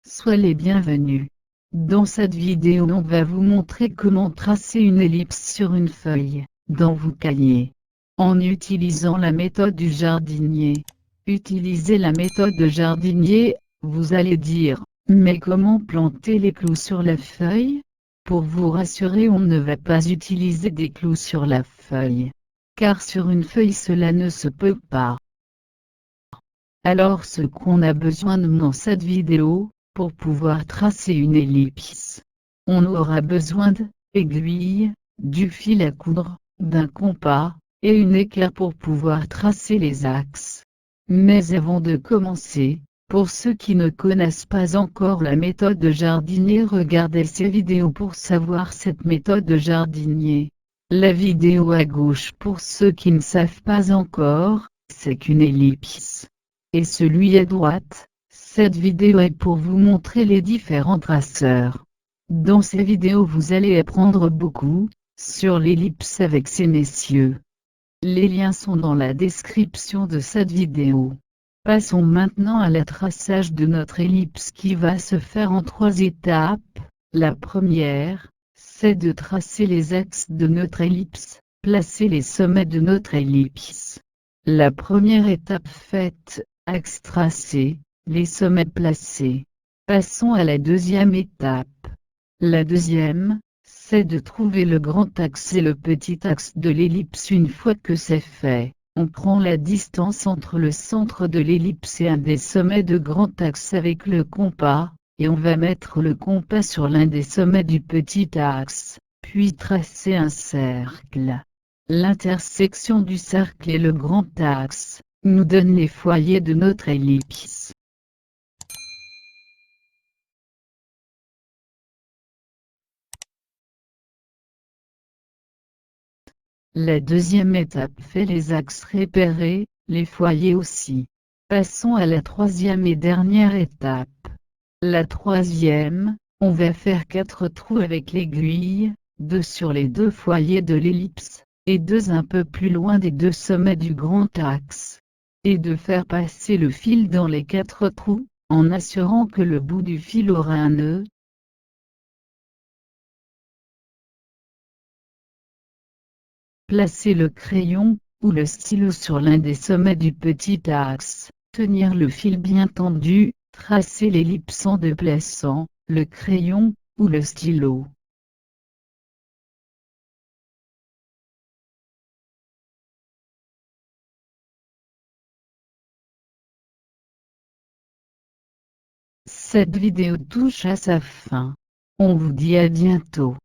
soyez les bienvenus. Dans cette vidéo on va vous montrer comment tracer une ellipse sur une feuille, dans vos cahiers, en utilisant la méthode du jardinier. Utilisez la méthode de jardinier, vous allez dire, mais comment planter les clous sur la feuille? Pour vous rassurer, on ne va pas utiliser des clous sur la feuille, car sur une feuille cela ne se peut pas. Alors ce qu'on a besoin dans cette vidéo, pour pouvoir tracer une ellipse, on aura besoin d'aiguilles, du fil à coudre, d'un compas, et une équerre pour pouvoir tracer les axes. Mais avant de commencer, pour ceux qui ne connaissent pas encore la méthode de jardinier, regardez ces vidéos pour savoir cette méthode de jardinier. La vidéo à gauche pour ceux qui ne savent pas encore, c'est qu'une ellipse. Et celui à droite, cette vidéo est pour vous montrer les différents traceurs. Dans ces vidéos vous allez apprendre beaucoup sur l'ellipse avec ces messieurs. Les liens sont dans la description de cette vidéo. Passons maintenant à la traçage de notre ellipse qui va se faire en 3 étapes. La première, c'est de tracer les axes de notre ellipse, placer les sommets de notre ellipse. La première étape faite, axe tracé, les sommets placés. Passons à la deuxième étape. La deuxième, c'est de trouver le grand axe et le petit axe de l'ellipse. Une fois que c'est fait, on prend la distance entre le centre de l'ellipse et un des sommets de grand axe avec le compas, et on va mettre le compas sur l'un des sommets du petit axe, puis tracer un cercle. L'intersection du cercle et le grand axe nous donne les foyers de notre ellipse. La deuxième étape fait les axes repérés, les foyers aussi. Passons à la troisième et dernière étape. La troisième, on va faire 4 trous avec l'aiguille, 2 sur les 2 foyers de l'ellipse, et 2 un peu plus loin des 2 sommets du grand axe. Et de faire passer le fil dans les 4 trous, en assurant que le bout du fil aura un nœud. Placez le crayon, ou le stylo sur l'un des sommets du petit axe, tenir le fil bien tendu, tracer l'ellipse en déplaçant le crayon, ou le stylo. Cette vidéo touche à sa fin. On vous dit à bientôt.